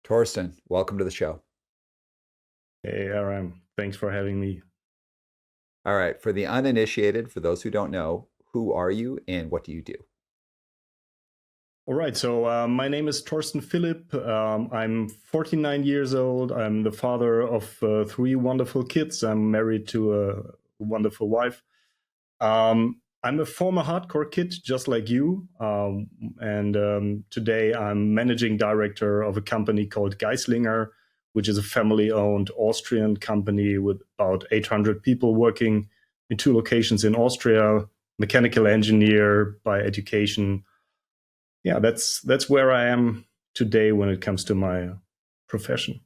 Torsten, welcome to the show. Hey, Aaron. Thanks for having me. All right, for the uninitiated, for those who don't know, who are you and what do you do? All right. My name is Torsten Philipp. I'm 49 years old. I'm the father of three wonderful kids. I'm married to a wonderful wife. I'm a former hardcore kid, just like you. And today I'm managing director of a company called Geislinger, which is a family owned Austrian company with about 800 people working in two locations in Austria, mechanical engineer by education. Yeah, that's where I am today when it comes to my profession.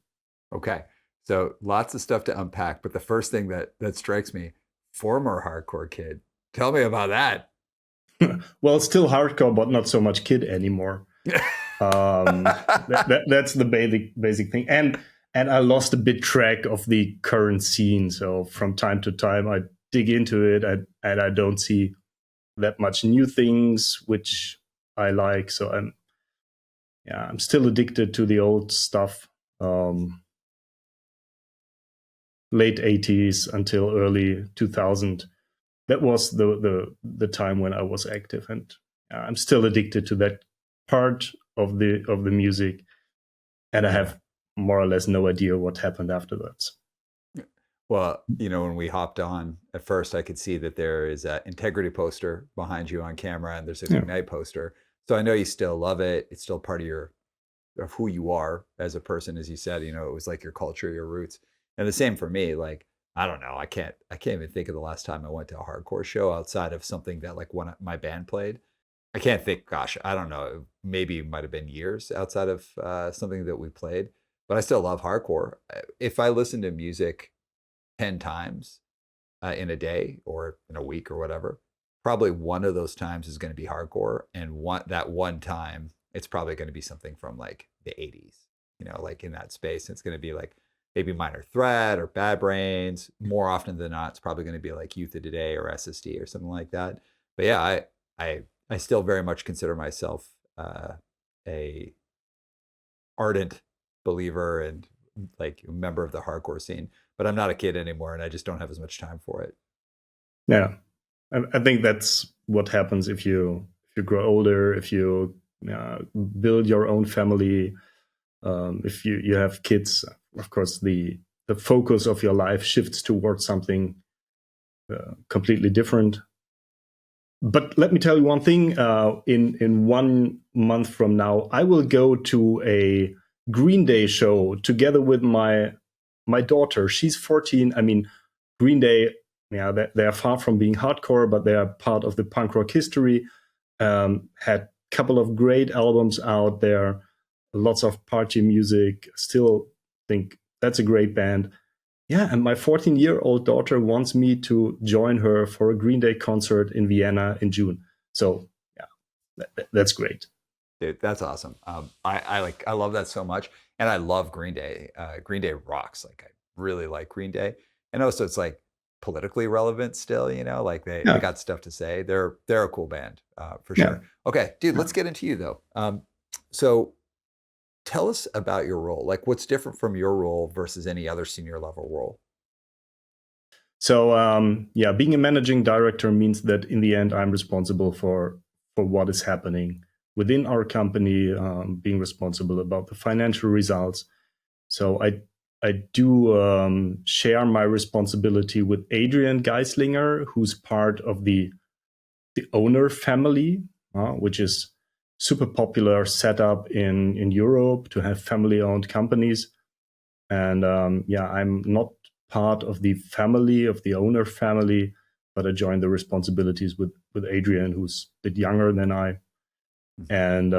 Okay, so lots of stuff to unpack, but the first thing that strikes me, former hardcore kid. Tell me about that. Well, still hardcore, but not so much kid anymore. That's the basic thing. And I lost a bit track of the current scene. So from time to time, I dig into it, and I don't see that much new things which I like. So I'm still addicted to the old stuff. Um, Late 80s until early 2000. That was the time when I was active, and I'm still addicted to that part of the music, and I Yeah. have more or less no idea what happened afterwards. Well, when we hopped on, at first I could see that there is an integrity poster behind you on camera and there's an Yeah, Ignite poster. So I know you still love it. It's still part of of who you are as a person, as you said, it was like your culture, your roots. And the same for me. Like, I don't know, I can't even think of the last time I went to a hardcore show outside of something that like one of my band played. I can't think, gosh, I don't know, maybe it might have been years outside of something that we played, but I still love hardcore. If I listen to music 10 times in a day or in a week or whatever, probably one of those times is going to be hardcore. And that one time, it's probably going to be something from like the 80s, like in that space. It's going to be like maybe Minor Threat or Bad Brains. More often than not, it's probably going to be like Youth of Today or SSD or something like that. But yeah, I still very much consider myself a ardent believer and like a member of the hardcore scene, but I'm not a kid anymore and I just don't have as much time for it. yeah. I think that's what happens if you grow older, if you uh, build your own family, if you have kids. Of course, the focus of your life shifts towards something completely different. But let me tell you one thing. In 1 month from now, I will go to a Green Day show together with my daughter. She's 14. I mean, Green Day. Yeah, they are far from being hardcore, but they are part of the punk rock history. Had a couple of great albums out there, lots of party music. Still think that's a great band. Yeah, and my 14-year-old daughter wants me to join her for a Green Day concert in Vienna in June. So yeah, that's great. Dude, that's awesome. I love that so much, and I love Green Day. Green Day rocks. Like I really like Green Day, and also it's like politically relevant still. Like they Yeah, got stuff to say. They're a cool band for yeah. sure. Okay, dude, Yeah. let's get into you though. So tell us about your role. Like what's different from your role versus any other senior level role? So being a managing director means that in the end, I'm responsible for what is happening within our company, being responsible about the financial results. So I do share my responsibility with Adrian Geislinger, who's part of the owner family, which is super popular setup in Europe to have family owned companies. And yeah, I'm not part of the family of the owner family, but I joined the responsibilities with Adrian, who's a bit younger than I. And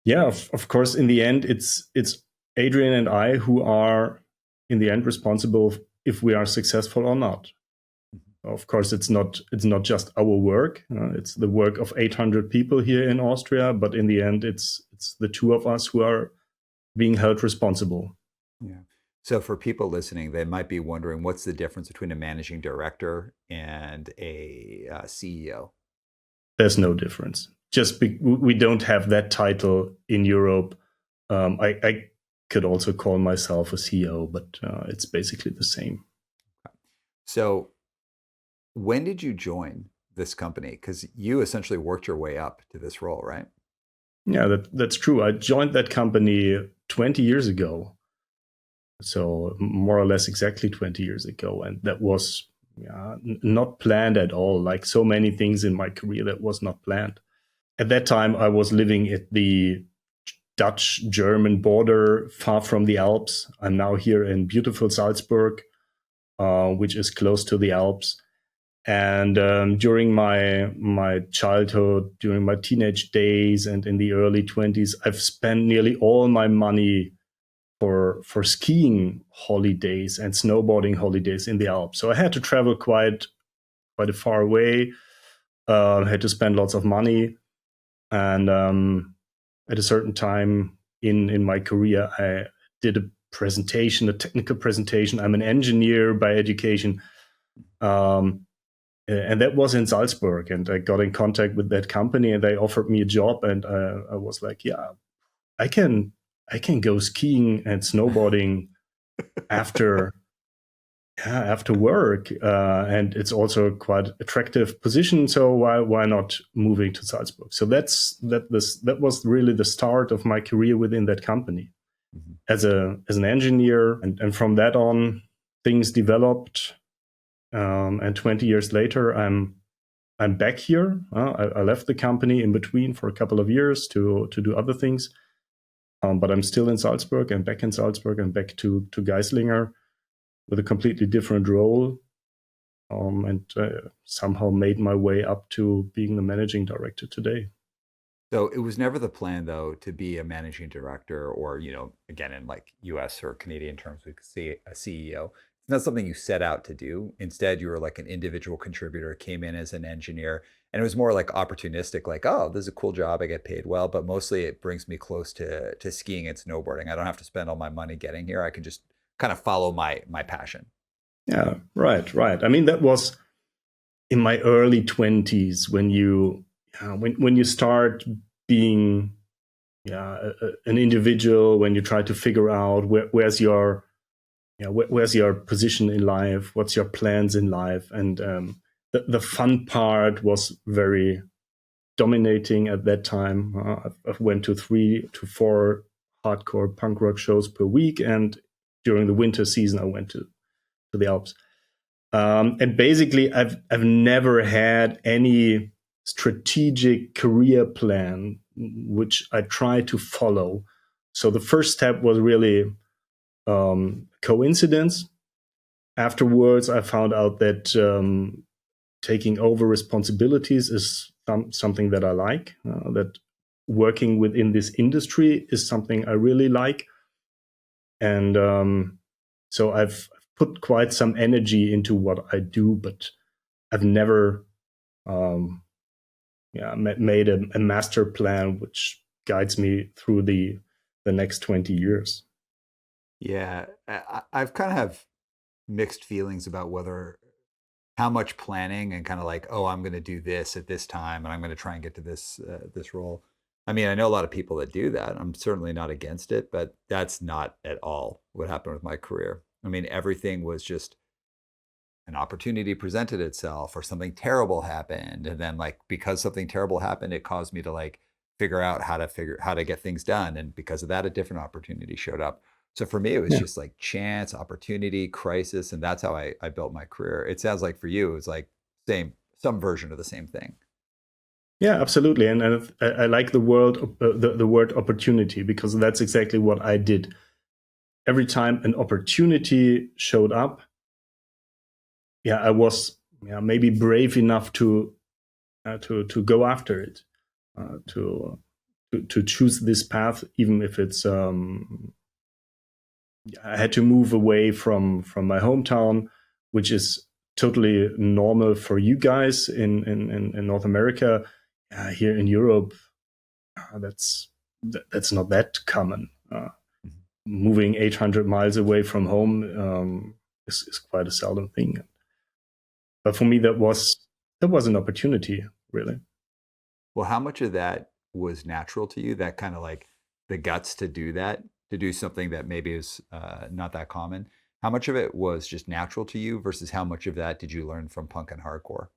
yeah, of course, in the end, it's Adrian and I who are in the end responsible if we are successful or not. Of course, it's not just our work. It's the work of 800 people here in Austria, but in the end, it's the two of us who are being held responsible. Yeah. So for people listening, they might be wondering what's the difference between a managing director and a CEO? There's no difference. We don't have that title in Europe. I could also call myself a CEO, but it's basically the same. So when did you join this company? Because you essentially worked your way up to this role, right? Yeah, that's true. I joined that company 20 years ago. So more or less exactly 20 years ago. And that was not planned at all. Like so many things in my career, that was not planned. At that time, I was living at the Dutch-German border, far from the Alps. I'm now here in beautiful Salzburg, which is close to the Alps. And during my childhood, during my teenage days, and in the early 20s, I've spent nearly all my money for skiing holidays and snowboarding holidays in the Alps. So I had to travel quite a far away. Had to spend lots of money, and at a certain time in my career, I did a presentation, a technical presentation. I'm an engineer by education, and that was in Salzburg. And I got in contact with that company, and they offered me a job, and I was like, yeah, I can go skiing and snowboarding after after work, and it's also a quite attractive position. So why not moving to Salzburg? So that was really the start of my career within that company Mhm. as an engineer, and from that on things developed. And 20 years later, I'm back here. I left the company in between for a couple of years to do other things. But I'm still in Salzburg. I'm back in Salzburg. I'm back to Geislinger with a completely different role, and somehow made my way up to being the managing director today. So it was never the plan, though, to be a managing director or, again, in like US or Canadian terms, we could say a CEO. It's not something you set out to do. Instead, you were like an individual contributor, came in as an engineer, and it was more like opportunistic, like, oh, this is a cool job. I get paid well, but mostly it brings me close to skiing and snowboarding. I don't have to spend all my money getting here. I can just kind of follow my passion. Yeah, right. I mean, that was in my early 20s when when you start being an individual, when you try to figure out where's your where's your position in life, what's your plans in life, and the fun part was very dominating at that time. I went to 3 to 4 hardcore punk rock shows per week, and during the winter season, I went to the Alps. And basically, I've never had any strategic career plan which I try to follow. So the first step was really coincidence. Afterwards, I found out that taking over responsibilities is something that I like. That working within this industry is something I really like, and so I've put quite some energy into what I do, but I've never made a master plan which guides me through the next 20 years. Yeah, I've kind of have mixed feelings about whether how much planning and kind of like, oh, I'm going to do this at this time and I'm going to try and get to this role. I mean, I know a lot of people that do that. I'm certainly not against it, but that's not at all what happened with my career. I mean, everything was just an opportunity presented itself or something terrible happened, and then like because something terrible happened, it caused me to like figure how to get things done, and because of that, a different opportunity showed up. So for me, it was Yeah, just like chance, opportunity, crisis, and that's how I built my career. It sounds like for you, it was like same some version of the same thing. yeah, absolutely. And I like the word opportunity, because that's exactly what I did. Every time an opportunity showed up, I was maybe brave enough to go after it, uh, to to choose this path, even if it's I had to move away from my hometown, which is totally normal for you guys in North America. Here in Europe, that's not that common. Mhm. Moving 800 miles away from home is quite a seldom thing. But for me, that was an opportunity, really. Well, how much of that was natural to you? That kind of like the guts to do that, to do something that maybe is not that common. How much of it was just natural to you versus how much of that did you learn from punk and hardcore?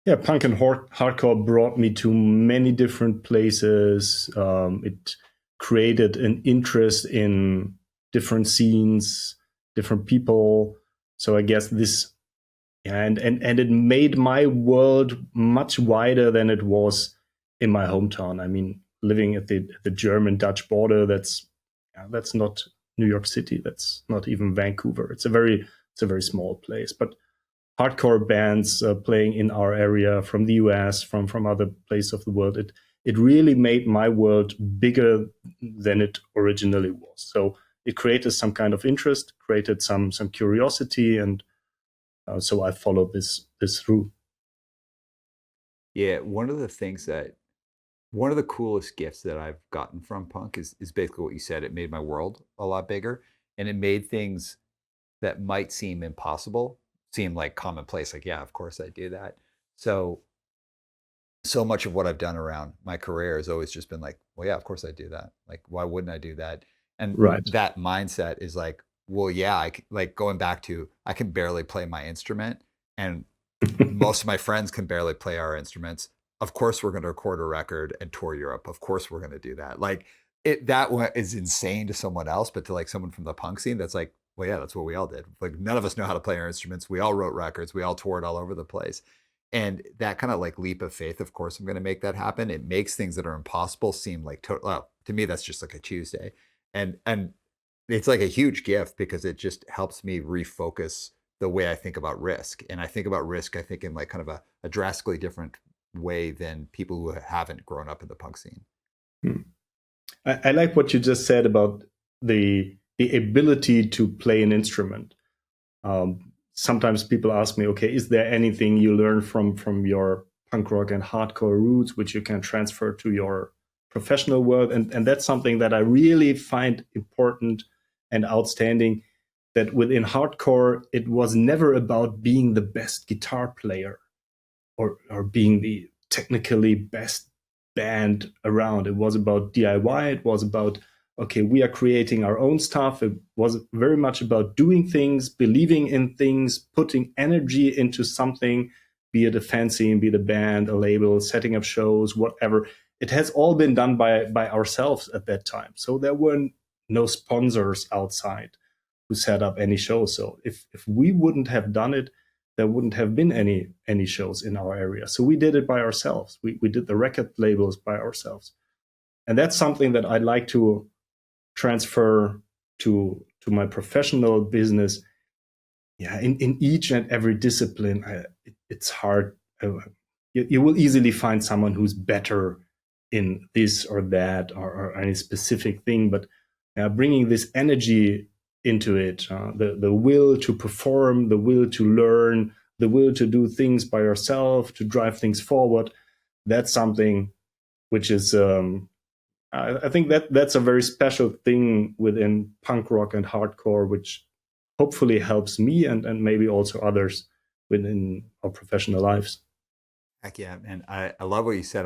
Yeah, punk and hardcore brought me to many different places. It created an interest in different scenes, different people. So I guess this, yeah, and it made my world much wider than it was in my hometown. I mean, living at the German-Dutch border, that's not New York City. That's not even Vancouver. It's a very small place, but hardcore bands playing in our area from the US, from other places of the world. It really made my world bigger than it originally was. So it created some kind of interest, created some curiosity, and so I followed this through. Yeah, one of the coolest gifts that I've gotten from punk is basically what you said. It made my world a lot bigger, and it made things that might seem impossible seem like commonplace. Like, yeah, of course I do that. So so much of what I've done around my career has always just been like, well, yeah, of course I do that. Like, why wouldn't I do that? And Right. that mindset is like, well, yeah, like going back to I can barely play my instrument, and most of my friends can barely play our instruments. Of course, we're going to record a record and tour Europe. Of course, we're going to do that. Like is insane to someone else, but to like someone from the punk scene, that's like, well, yeah, that's what we all did. Like none of us know how to play our instruments. We all wrote records. We all toured all over the place. And that kind of like leap of faith, of course, I'm going to make that happen. It makes things that are impossible seem like well, to me, that's just like a Tuesday. And it's like a huge gift because it just helps me refocus the way I think about risk. And I think about risk, I think in like kind of a drastically different way than people who haven't grown up in the punk scene. Hmm. I like what you just said about the ability to play an instrument. Sometimes people ask me, okay, is there anything you learn from your punk rock and hardcore roots which you can transfer to your professional world? And that's something that I really find important and outstanding. That within hardcore, it was never about being the best guitar player or being the technically best band around. It was about DIY. It was about, okay, we are creating our own stuff. It was very much about doing things, believing in things, putting energy into something, be it a fanzine, be it a band, a label, setting up shows, whatever. It has all been done by ourselves at that time. So there were no sponsors outside who set up any shows. So if we wouldn't have done it, there wouldn't have been any shows in our area. So we did it by ourselves. We did the record labels by ourselves, and that's something that I'd like to transfer to my professional business. Yeah, in each and every discipline, it's hard. You will easily find someone who's better in this or that or any specific thing, but bringing this energy into it, the will to perform, the will to learn, the will to do things by yourself, to drive things forward. That's something which is, I think that's a very special thing within punk rock and hardcore, which hopefully helps me and maybe also others within our professional lives. Heck yeah. And I love what you said.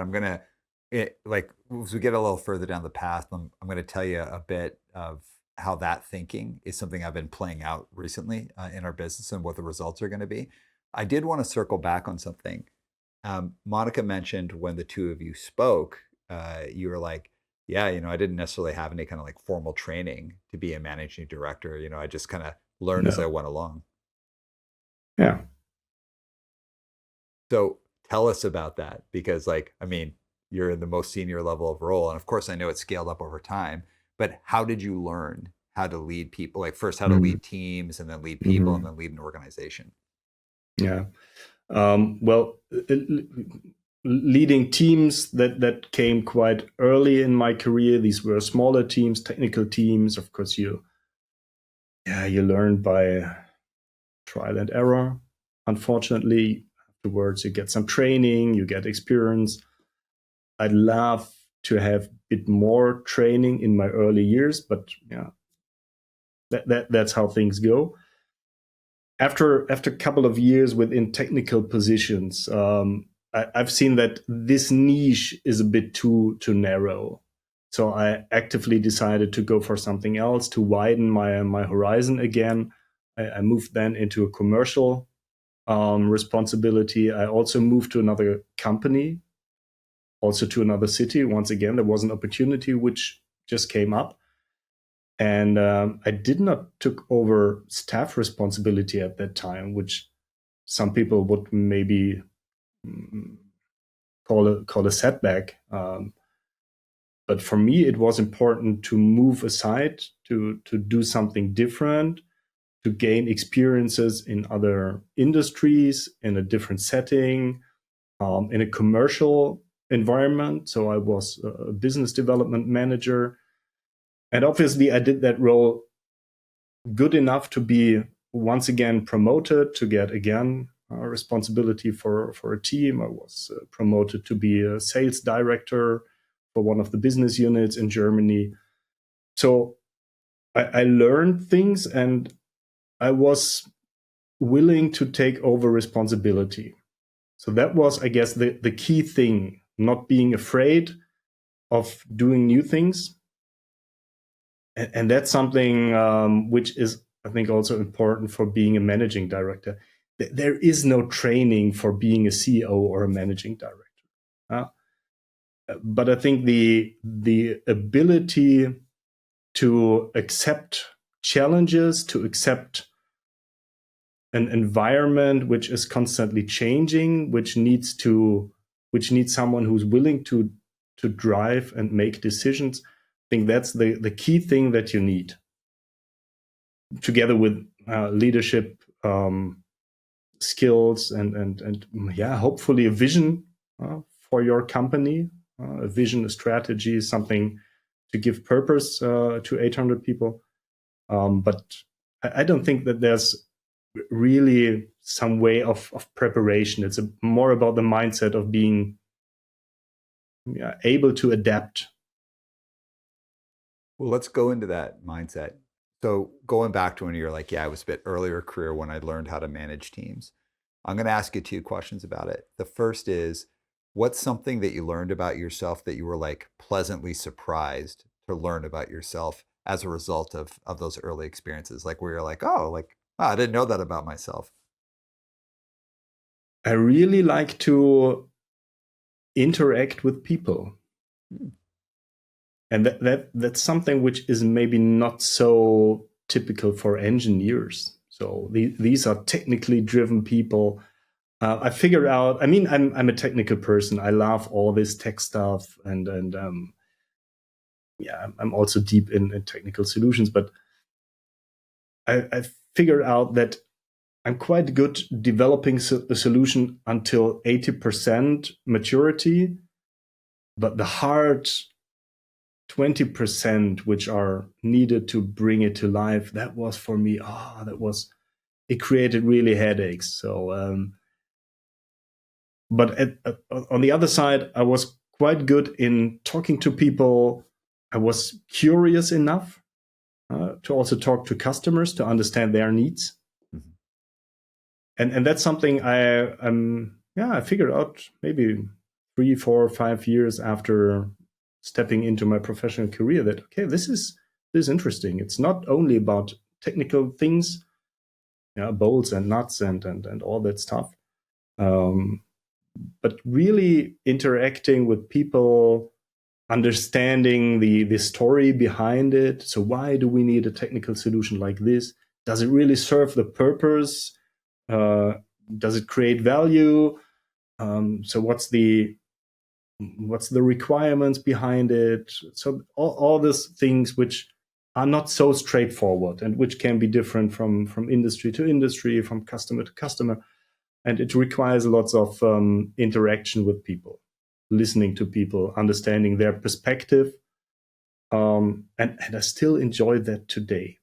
Like as we get a little further down the path, I'm going to tell you a bit of how that thinking is something I've been playing out recently in our business and what the results are going to be. I did want to circle back on something. Monica mentioned when the two of you spoke, you were like, yeah, I didn't necessarily have any kind of like formal training to be a managing director. I just kind of learned as I No. went along. Yeah. So tell us about that because, like, I mean, you're in the most senior level of role. And of course, I know it's scaled up over time, but how did you learn how to lead people? Like, first, how to Mhm. lead teams and then lead people and Mhm. then lead an organization? Yeah. Well, leading teams that came quite early in my career. These were smaller teams, technical teams. Of course, you learn by trial and error. Unfortunately, afterwards you get some training, you get experience. I'd love to have a bit more training in my early years, but yeah, that's how things go. After a couple of years within technical positions, I've seen that this niche is a bit too narrow. So I actively decided to go for something else to widen my horizon again. I moved then into a commercial responsibility. I also moved to another company, also to another city. Once again, there was an opportunity which just came up. And I did not took over staff responsibility at that time, which some people would maybe mm, call a setback. But for me, it was important to move aside, to do something different, to gain experiences in other industries, in a different setting, in a commercial environment. So I was a business development manager. And obviously, I did that role good enough to be once again promoted, to get again responsibility for a team. I was promoted to be a sales director for one of the business units in Germany. So I learned things, and I was willing to take over responsibility. So that was, I guess, the key thing, not being afraid of doing new things. And that's something which is, I think, also important for being a managing director. There is no training for being a CEO or a managing director. Uh, but I think the ability to accept challenges, to accept an environment which is constantly changing, which needs someone who's willing to drive and make decisions. I think that's the key thing that you need, together with leadership skills and yeah, hopefully a vision for your company, a vision, a strategy, something to give purpose to 800 people. But I don't think that there's really some way of preparation. It's more about the mindset of being able to adapt. Well, let's go into that mindset. So going back to when you're like, yeah, I was a bit earlier career when I learned how to manage teams. I'm going to ask you two questions about it. The first is, what's something that you learned about yourself that you were like pleasantly surprised to learn about yourself as a result of those early experiences? Like where you're like, oh, I didn't know that about myself. I really like to interact with people. Hmm. And that's something which is maybe not so typical for engineers. So these are technically driven people. I figured out. I mean, I'm a technical person. I love all this tech stuff, and yeah, I'm also deep in technical solutions. But I figured out that I'm quite good developing a solution until 80% maturity, but the hard 20% which are needed to bring it to life, that was for me, it created really headaches. So but on the other side, I was quite good in talking to people. I was curious enough to also talk to customers to understand their needs. Mhm. And that's something I figured out maybe 3, 4, 5 years after stepping into my professional career, that okay, this is interesting. It's not only about technical things, bolts and nuts and all that stuff, um, but really interacting with people, understanding the story behind it. So why do we need a technical solution like this? Does it really serve the purpose? Uh, does it create value? So what's the requirements behind it? So all these things which are not so straightforward and which can be different from industry to industry, from customer to customer, and it requires lots of interaction with people, listening to people, understanding their perspective, and I still enjoy that today.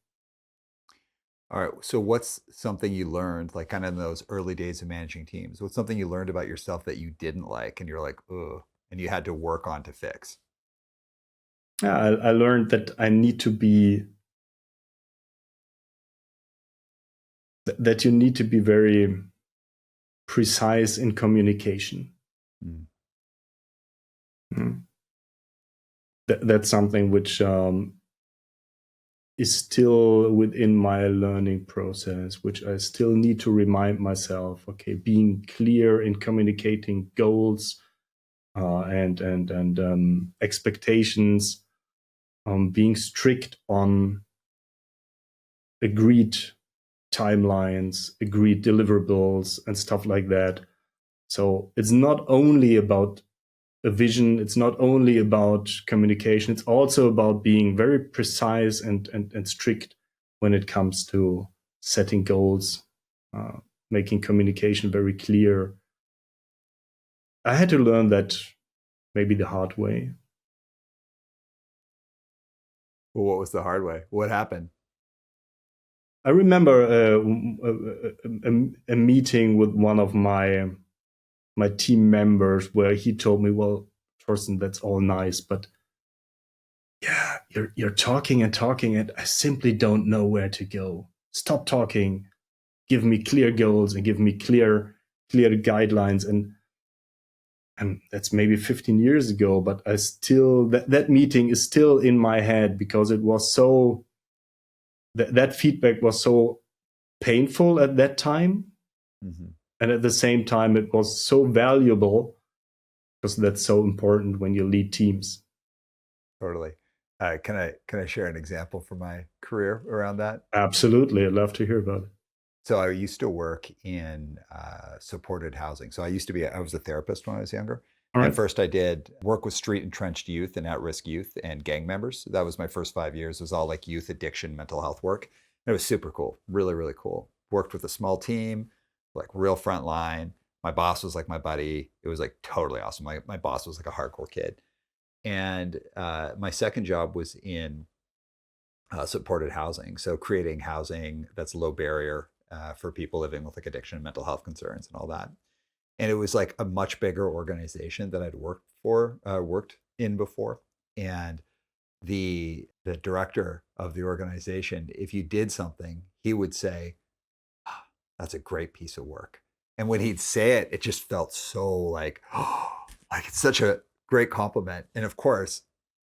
All right. So what's something you learned, like kind of in those early days of managing teams? What's something you learned about yourself that you didn't like and you're like, ugh, and you had to work on to fix? I learned that I need to be that you need to be very precise in communication. Mm. Mm. that's something which is still within my learning process, which I still need to remind myself. Okay, being clear in communicating goals and expectations, being strict on agreed timelines, agreed deliverables, and stuff like that. So it's not only about a vision, it's not only about communication, it's also about being very precise and strict when it comes to setting goals, uh, making communication very clear. I had to learn that maybe the hard way. Well, what was the hard way? What happened? I remember a meeting with one of my team members where he told me, "Well, Torsten, that's all nice, but yeah, you're talking and talking, and I simply don't know where to go. Stop talking. Give me clear goals and give me clear guidelines." And that's maybe 15 years ago, but I still that meeting is still in my head because it was so that feedback was so painful at that time, Mm-hmm. and at the same time it was so valuable because that's so important when you lead teams. Totally. Can I share an example from my career around that? Absolutely, I'd love to hear about it. So I used to work in supported housing. So I was a therapist when I was younger. All And right. first I did work with street entrenched youth and at-risk youth and gang members. That was my first 5 years. It was all like youth addiction, mental health work. And it was super cool, really, really cool. Worked with a small team, like real front line. My boss was like my buddy. It was like totally awesome. My boss was like a hardcore kid. And my second job was in supported housing. So creating housing that's low barrier for people living with like addiction and mental health concerns and all that. And it was like a much bigger organization that I'd worked in before. And the director of the organization, if you did something, he would say, "Ah, that's a great piece of work." And when he'd say it, it just felt so like, oh, like it's such a great compliment. And of course,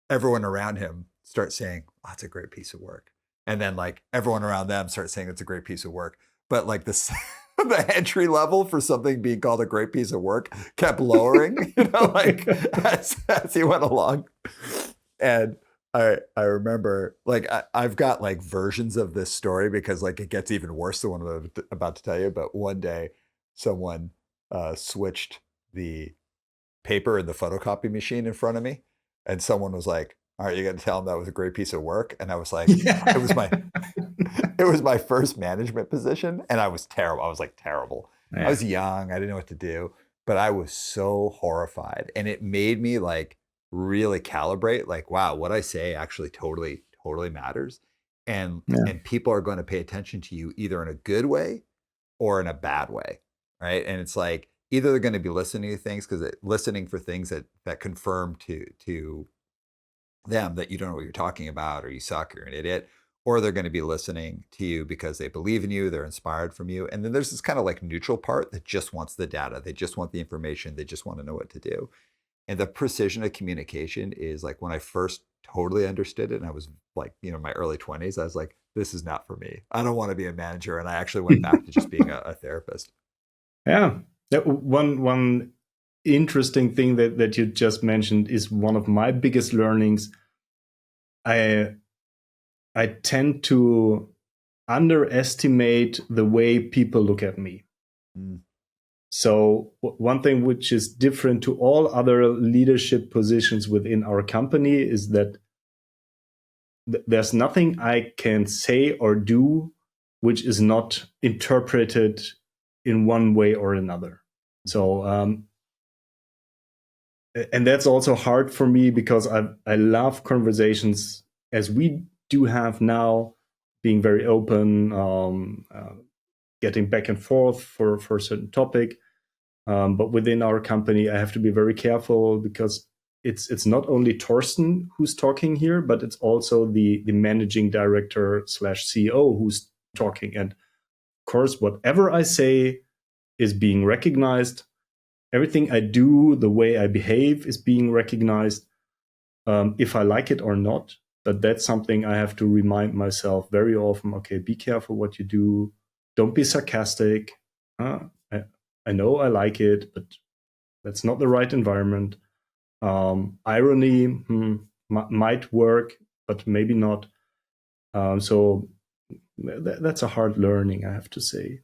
everyone around him starts saying, oh, that's a great piece of work. And then like everyone around them starts saying it's a great piece of work. But like this the entry level for something being called a great piece of work kept lowering, like as he went along. And I remember like I've got like versions of this story because like it gets even worse than what I'm about to tell you. But one day, someone switched the paper in the photocopy machine in front of me, and someone was like, "All right, you got to tell him that was a great piece of work." And I was like, "It was my Yeah. it was my first management position, and I was terrible. I was like terrible. I Yeah. was young. I didn't know what to do, but I was so horrified, and it made me like really calibrate. Like, wow, what I say actually totally matters, Yeah. and people are going to pay attention to you either in a good way or in a bad way, right? And it's like either they're going to be listening to things because listening for things that confirm to them that you don't know what you're talking about or you suck or you're an idiot, or they're going to be listening to you because they believe in you, they're inspired from you. And then there's this kind of like neutral part that just wants the data, they just want the information, they just want to know what to do. And the precision of communication is like when I first totally understood it, and I was like, in my early 20s, I was like, this is not for me. I don't want to be a manager. And I actually went back to just being a therapist. Yeah. One interesting thing that you just mentioned is one of my biggest learnings. I I tend to underestimate the way people look at me. Mm. So one thing which is different to all other leadership positions within our company is that there's nothing I can say or do which is not interpreted in one way or another. So and that's also hard for me because I love conversations as we do have now, being very open, getting back and forth for a certain topic. But within our company, I have to be very careful because it's not only Torsten who's talking here, but it's also the managing director slash CEO who's talking. And of course, whatever I say is being recognized. Everything I do, the way I behave is being recognized. if I like it or not. But that's something I have to remind myself very often. Okay, be careful what you do. Don't be sarcastic. Uh, I, I know I like it, but that's not the right environment. Irony might work, but maybe not. So that's a hard learning, I have to say.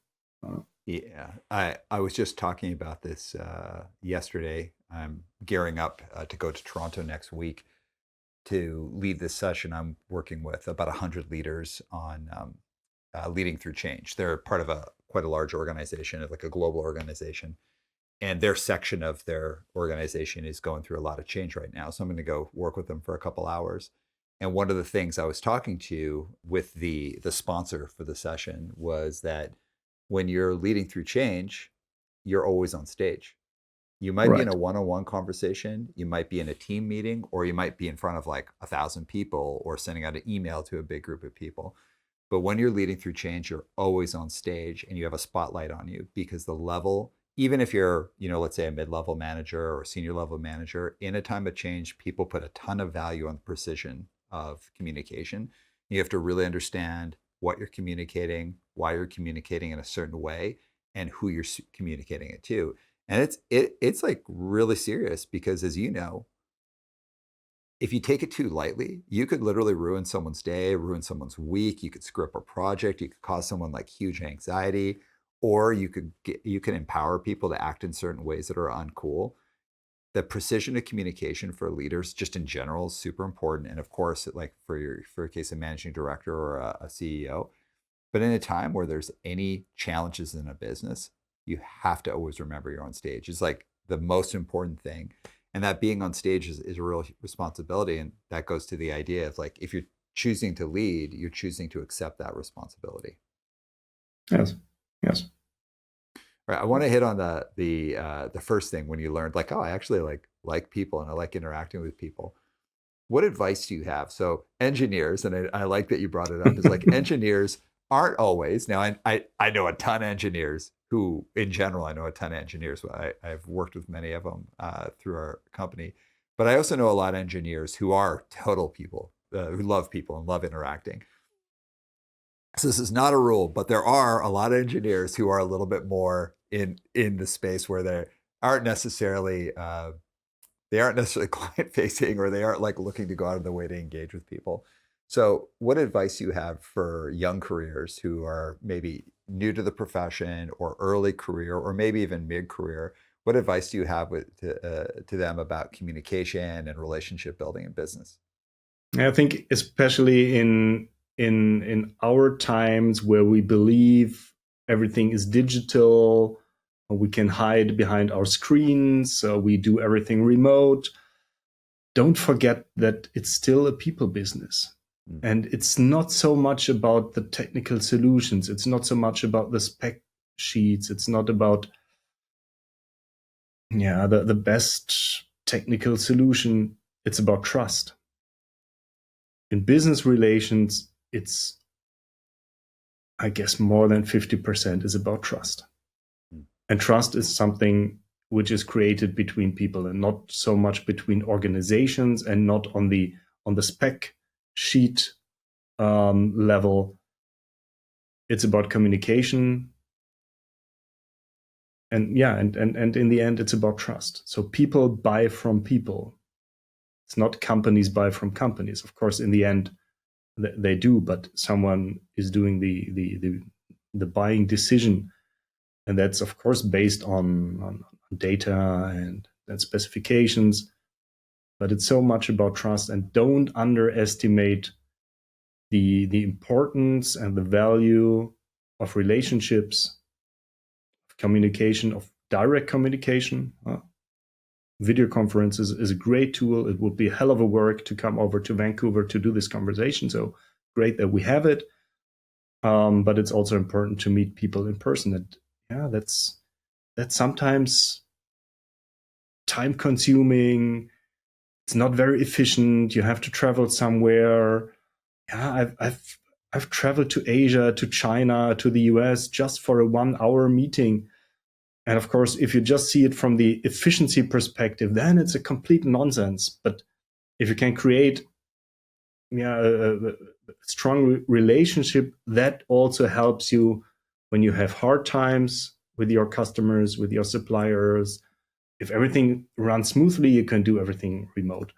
Yeah, I was just talking about this yesterday. I'm gearing up to go to Toronto next week to lead this session. I'm working with about 100 leaders on leading through change. They're part of a quite a large organization, like a global organization, and their section of their organization is going through a lot of change right now. So I'm going to go work with them for a couple hours. And one of the things I was talking to with the sponsor for the session was that when you're leading through change, you're always on stage. You might be in Right. a one-on-one conversation, you might be in a team meeting, or you might be in front of like 1,000 people or sending out an email to a big group of people. But when you're leading through change, you're always on stage and you have a spotlight on you because the level, even if you're, let's say a mid-level manager or senior level manager, in a time of change, people put a ton of value on the precision of communication. You have to really understand what you're communicating, why you're communicating in a certain way, and who you're communicating it to. And it's like really serious because, as you know, if you take it too lightly, you could literally ruin someone's day, ruin someone's week. You could screw up a project. You could cause someone like huge anxiety, or you can empower people to act in certain ways that are uncool. The precision of communication for leaders, just in general, is super important. And of course, like for a case of managing director or a CEO, but in a time where there's any challenges in a business, you have to always remember you're on stage. It's like the most important thing. And that being on stage is a real responsibility. And that goes to the idea of like, if you're choosing to lead, you're choosing to accept that responsibility. Yes. Yes. All right. I want to hit on the first thing when you learned like, oh, I actually like people and I like interacting with people. What advice do you have? So engineers, and I like that you brought it up, is like engineers aren't always. Now, I know a ton of engineers who, in general, I know a ton of engineers. I've worked with many of them through our company. But I also know a lot of engineers who are total people, who love people and love interacting. So this is not a rule, but there are a lot of engineers who are a little bit more in the space where aren't necessarily they aren't necessarily client facing or they aren't like looking to go out of the way to engage with people. So what advice do you have for young careers who are maybe new to the profession or early career or maybe even mid-career? What advice do you have to them about communication and relationship building in business? I think especially in our times where we believe everything is digital, we can hide behind our screens, we do everything remote. Don't forget that it's still a people business. Mm. And it's not so much about the technical solutions. It's not so much about the spec sheets. It's not about the best technical solution. It's about trust. In business relations, it's, I guess, more than 50% is about trust. Mm. And trust is something which is created between people and not so much between organizations and not on the spec sheet level. It's about communication. And and in the end, it's about trust. So people buy from people. It's not companies buy from companies. Of course, in the end, they do, but someone is doing the buying decision, and that's of course based on data and specifications. But it's so much about trust, and don't underestimate the importance and the value of relationships, of communication, of direct communication. Video conferences is a great tool. It would be a hell of a work to come over to Vancouver to do this conversation. So great that we have it. But it's also important to meet people in person. And that's sometimes time consuming. It's not very efficient. You have to travel somewhere. I've traveled to Asia, to China, to the US just for a 1 hour meeting. And of course, if you just see it from the efficiency perspective, then it's a complete nonsense. But if you can create a strong relationship, that also helps you when you have hard times with your customers, with your suppliers. If everything runs smoothly, you can do everything remote.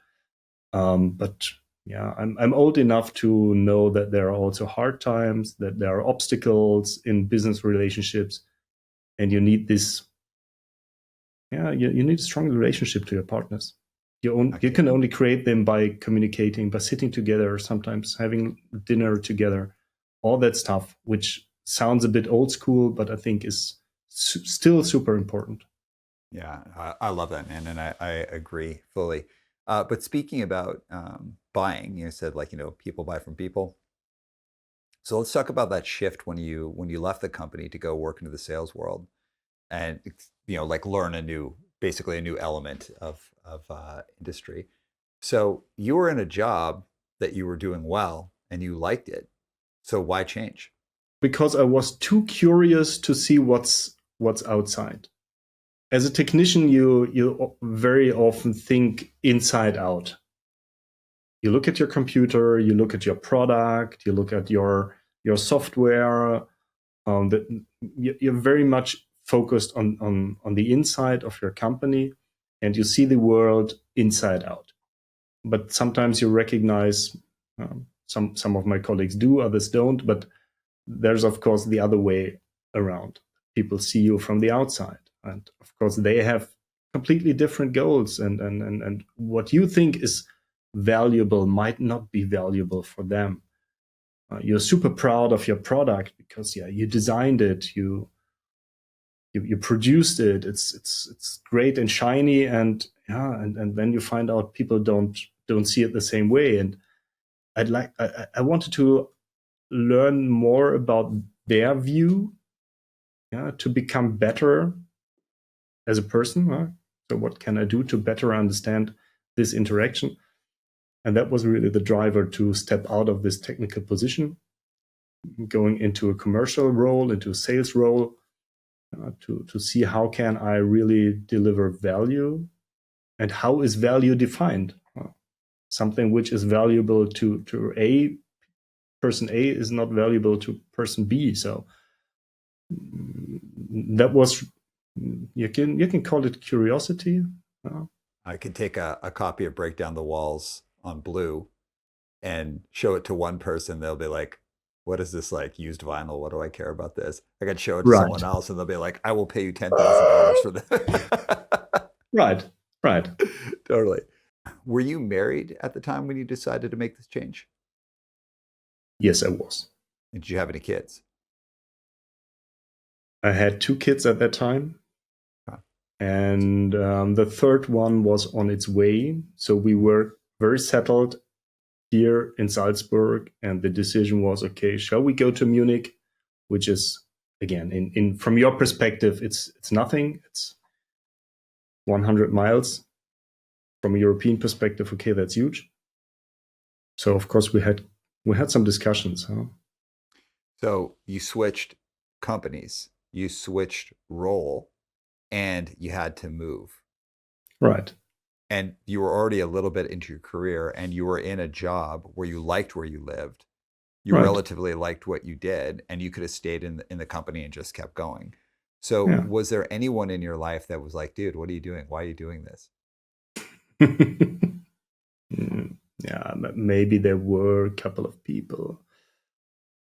But yeah, I'm old enough to know that there are also hard times, that there are obstacles in business relationships, and you need this. Yeah, you need a strong relationship to your partners. You can only create them by communicating, by sitting together, sometimes having dinner together, all that stuff, which sounds a bit old school, but I think is still super important. Yeah, I love that, man, and I agree fully. But speaking about buying, you said like people buy from people. So let's talk about that shift when you left the company to go work into the sales world, and like learn basically a new element of industry. So you were in a job that you were doing well and you liked it. So why change? Because I was too curious to see what's outside. As a technician, you very often think inside out. You look at your computer, you look at your product, you look at your software. That you're very much focused on the inside of your company, and you see the world inside out. But sometimes you recognize, some of my colleagues do, others don't. But there's of course the other way around. People see you from the outside, and of course they have completely different goals, and what you think is valuable might not be valuable for them. You're super proud of your product because you designed it, you produced it, it's great and shiny, and then you find out people don't see it the same way. And I wanted to learn more about their view, to become better as a person. So what can I do to better understand this interaction? And that was really the driver to step out of this technical position, going into a commercial role, into a sales role, to see how can I really deliver value, and how is value defined. Something which is valuable to A person A is not valuable to person B. So that was, you can call it curiosity. I could take a copy of Break Down the Walls on blue and show it to one person. They'll be like, what is this, like used vinyl? What do I care about this? I could show it to Right, someone else and they'll be like, I will pay you $10,000 for this. right, right. Totally. Were you married at the time when you decided to make this change? Yes, I was. Did you have any kids? I had 2 kids at that time, Huh. and the third one was on its way. So we were very settled here in Salzburg, and the decision was, okay, shall we go to Munich, which is, again, in from your perspective, it's nothing. It's 100 miles. From a European perspective, okay, that's huge. So of course we had some discussions. Huh? So you switched companies, you switched role, and you had to move. Right. And you were already a little bit into your career and you were in a job where you liked where you lived. You Right. relatively liked what you did, and you could have stayed in the company and just kept going. So Yeah. was there anyone in your life that was like, dude, what are you doing? Why are you doing this? Yeah, maybe there were a couple of people.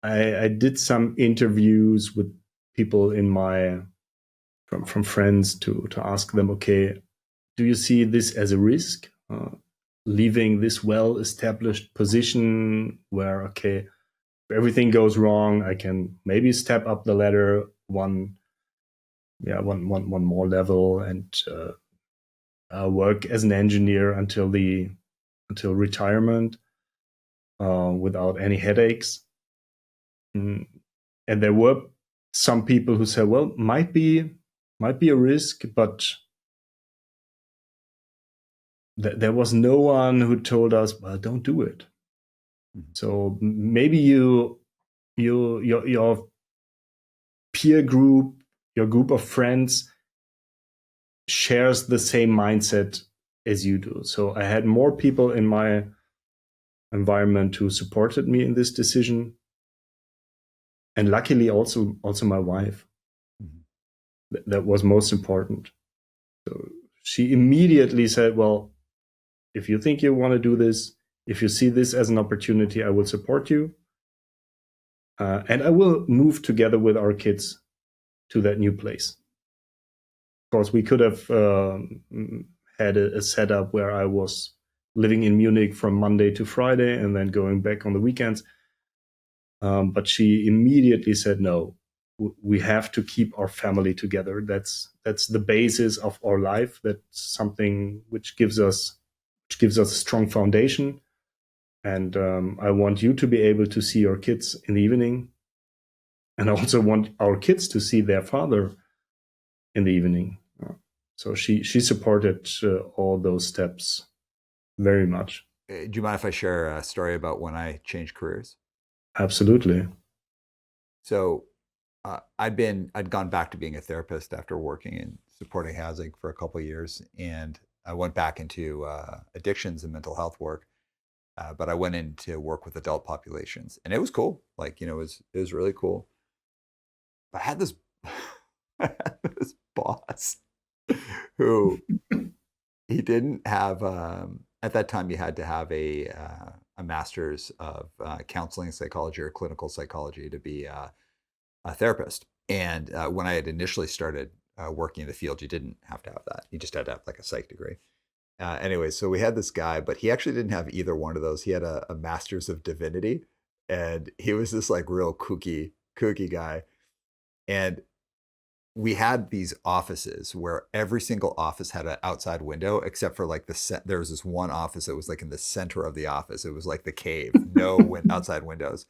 I did some interviews with people in my from friends to ask them, okay, do you see this as a risk? Leaving this well established position where, okay, if everything goes wrong, I can maybe step up the ladder one more level, and work as an engineer until retirement, without any headaches. Mm. And there were some people who said, well, might be a risk, but there was no one who told us, well, don't do it. Mhm. So maybe your peer group, your group of friends shares the same mindset as you do. So I had more people in my environment who supported me in this decision, and luckily also my wife. Mhm. That was most important. So she immediately said, "Well, if you think you want to do this, if you see this as an opportunity, I will support you, and I will move together with our kids to that new place." Of course, we could have had a setup where I was living in Munich from Monday to Friday and then going back on the weekends. But she immediately said, "No, we have to keep our family together. That's the basis of our life. That's something which gives us a strong foundation. And I want you to be able to see your kids in the evening, and I also want our kids to see their father in the evening." So she supported all those steps very much. Do you mind if I share a story about when I changed careers? Absolutely. So I'd gone back to being a therapist after working in supporting housing for a couple of years, and I went back into addictions and mental health work. But I went in to work with adult populations, and it was cool. Like, it was really cool. But I had this I had this boss who he didn't have. At that time, you had to have a master's of counseling psychology or clinical psychology to be a therapist. And when I had initially started working in the field, you didn't have to have that. You just had to have like a psych degree. Anyway, so we had this guy, but he actually didn't have either one of those. He had a master's of divinity, and he was this like real kooky guy. And we had these offices where every single office had an outside window, except for like there was this one office that was like in the center of the office. It was like the cave, no outside windows.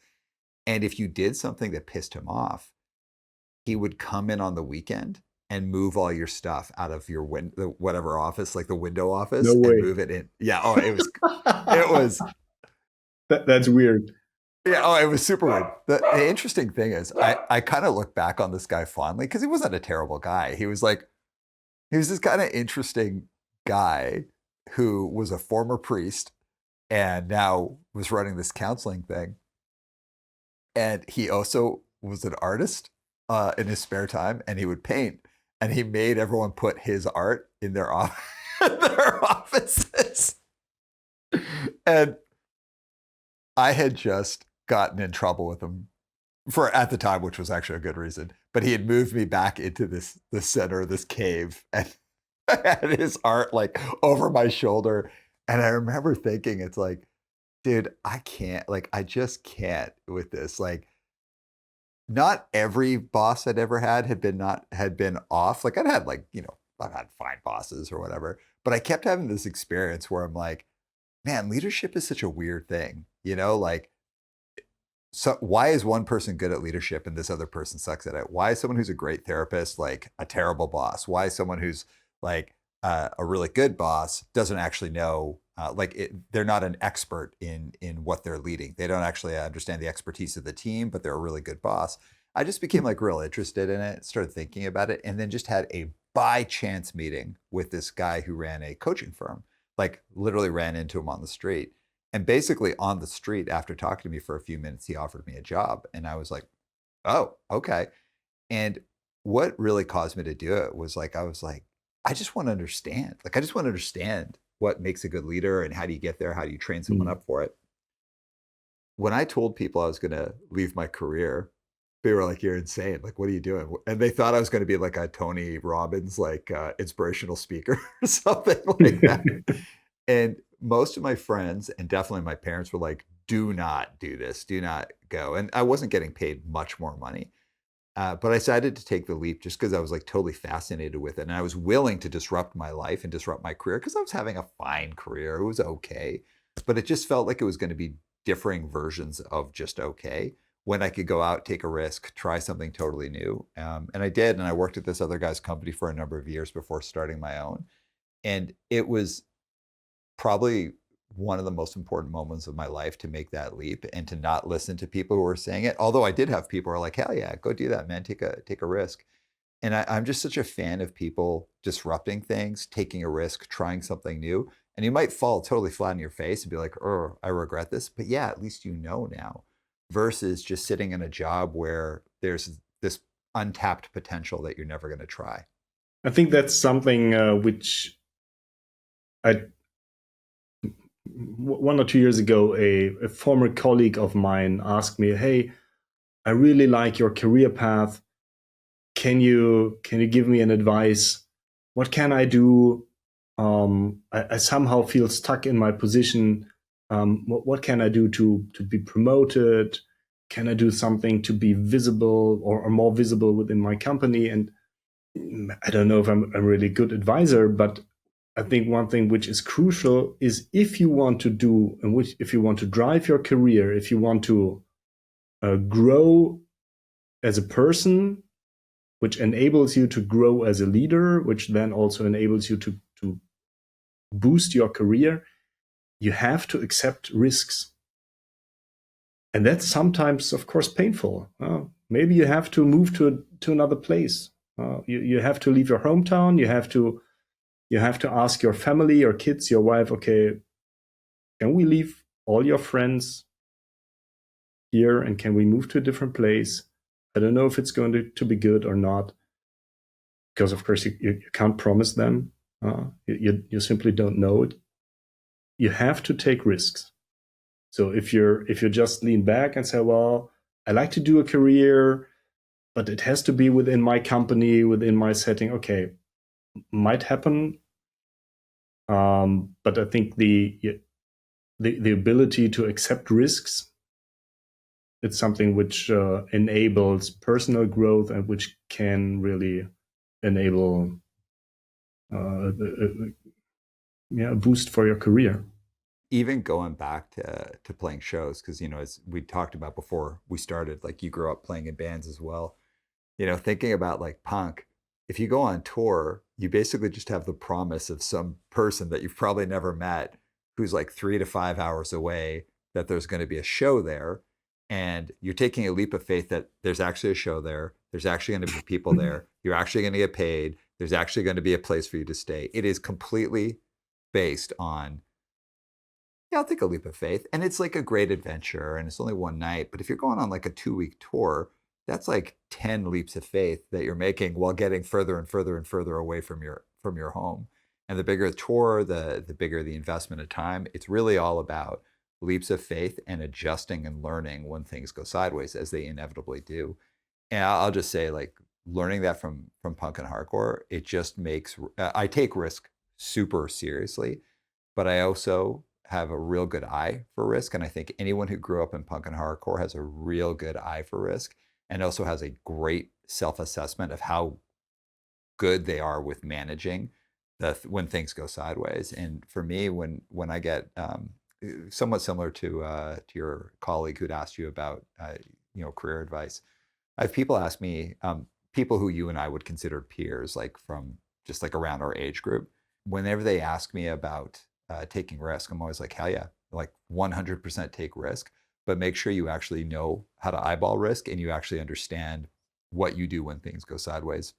And if you did something that pissed him off, he would come in on the weekend and move all your stuff out of your whatever office, like the window No office, and way. move it in. Yeah. Oh, it was That's weird. yeah. Oh, it was super weird. The interesting thing is, I kind of look back on this guy fondly because he wasn't a terrible guy. He was this kind of interesting guy who was a former priest and now was running this counseling thing. And he also was an artist in his spare time, and he would paint. And he made everyone put his art in their, their offices. And I had just gotten in trouble with him for at the time, which was actually a good reason. But he had moved me back into the center of this cave, and I had his art like over my shoulder. And I remember thinking, it's like, dude, I can't, like, I just can't with this. Like, not every boss I'd ever had been off. Like I'd had like, I've had fine bosses or whatever, but I kept having this experience where I'm like, man, leadership is such a weird thing, like so why is one person good at leadership and this other person sucks at it? Why is someone who's a great therapist like a terrible boss? Why is someone who's like a really good boss doesn't actually know they're not an expert in what they're leading. They don't actually understand the expertise of the team, but they're a really good boss. I just became like real interested in it, started thinking about it, and then just had a by chance meeting with this guy who ran a coaching firm. Like literally ran into him on the street, and basically on the street, after talking to me for a few minutes, he offered me a job. And I was like, oh, okay. And what really caused me to do it was like, I was like, I just want to understand. Like, I just want to understand what makes a good leader and how do you get there? How do you train someone Mm. up for it? When I told people I was going to leave my career, they were like, you're insane. Like, what are you doing? And they thought I was going to be like a Tony Robbins, like inspirational speaker or something like that. And most of my friends and definitely my parents were like, do not do this, do not go. And I wasn't getting paid much more money. But I decided to take the leap just because I was like totally fascinated with it. And I was willing to disrupt my life and disrupt my career because I was having a fine career. It was okay. But it just felt like it was going to be differing versions of just okay when I could go out, take a risk, try something totally new. And I did. And I worked at this other guy's company for a number of years before starting my own. And it was probably one of the most important moments of my life to make that leap and to not listen to people who were saying it. Although I did have people who are like, hell yeah, go do that, man. Take a risk. And I'm just such a fan of people disrupting things, taking a risk, trying something new. And you might fall totally flat on your face and be like, oh, I regret this. But yeah, at least you know now, versus just sitting in a job where there's this untapped potential that you're never going to try. I think that's something which I 1 or 2 years ago, a former colleague of mine asked me, "Hey, I really like your career path. Can you give me an advice? What can I do? I somehow feel stuck in my position. What can I do to be promoted? Can I do something to be visible or more visible within my company?" And I don't know if I'm a really good advisor, but I think one thing which is crucial is if you want to do and which if you want to drive your career, if you want to grow as a person, which enables you to grow as a leader, which then also enables you to boost your career, you have to accept risks. And that's sometimes, of course, painful. Maybe you have to move to another place. You have to leave your hometown. You have to ask your family, your kids, your wife, okay, can we leave all your friends here and can we move to a different place? I don't know if it's going to be good or not, because of course you can't promise them. You simply don't know it. You have to take risks. So if you just lean back and say, well, I like to do a career, but it has to be within my company, within my setting. Okay, might happen, but I think the ability to accept risks, it's something which enables personal growth and which can really enable a boost for your career. Even going back to playing shows, because as we talked about before we started, like you grew up playing in bands as well. Thinking about like punk, if you go on tour, you basically just have the promise of some person that you've probably never met who's like 3 to 5 hours away, that there's going to be a show there. And you're taking a leap of faith that there's actually a show there. There's actually going to be people there. You're actually going to get paid. There's actually going to be a place for you to stay. It is completely based on, yeah, I'll take a leap of faith. And it's like a great adventure and it's only one night. But if you're going on like a 2 week tour, that's like 10 leaps of faith that you're making while getting further and further and further away from your home. And the bigger the tour, the bigger the investment of time. It's really all about leaps of faith and adjusting and learning when things go sideways, as they inevitably do. And I'll just say, like, learning that from punk and hardcore, it just makes I take risk super seriously, but I also have a real good eye for risk. And I think anyone who grew up in punk and hardcore has a real good eye for risk, and also has a great self-assessment of how good they are with managing when things go sideways. And for me, when I get somewhat similar to your colleague who'd asked you about career advice, I have people ask me, people who you and I would consider peers, like from just like around our age group. Whenever they ask me about taking risk, I'm always like, hell yeah, like 100% take risk, but make sure you actually know how to eyeball risk and you actually understand what you do when things go sideways.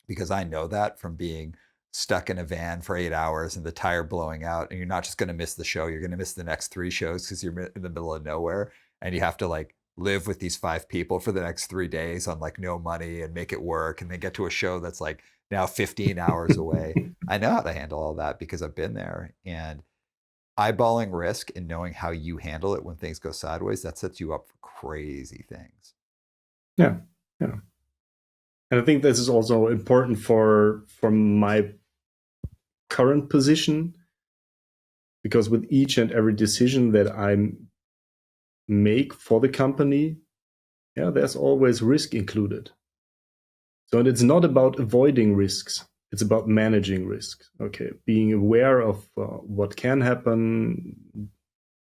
Because I know that from being stuck in a van for 8 hours and the tire blowing out, and you're not just going to miss the show, you're going to miss the next 3 shows because you're in the middle of nowhere and you have to like live with these 5 people for the next 3 days on like no money and make it work, and then get to a show that's like now 15 hours away. I know how to handle all that because I've been there. And eyeballing risk and knowing how you handle it when things go sideways, that sets you up for crazy things. Yeah, yeah. And I think this is also important for my current position, because with each and every decision that I make for the company, yeah, there's always risk included. So it's not about avoiding risks. It's about managing risks. Okay, being aware of what can happen,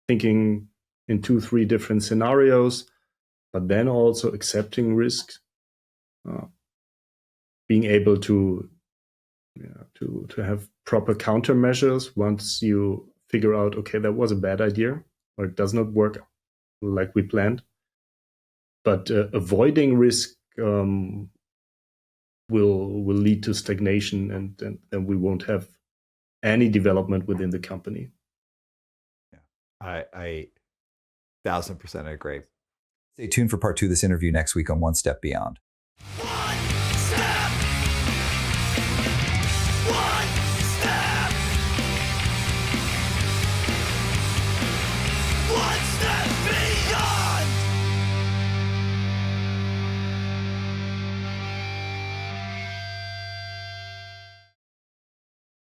thinking in 2, 3 different scenarios, but then also accepting risks, uh, being able to to have proper countermeasures once you figure out, okay, that was a bad idea or it does not work like we planned. But avoiding risk will lead to stagnation, and then we won't have any development within the company. Yeah, I 1000% agree. Stay tuned for part 2 of this interview next week on One Step Beyond.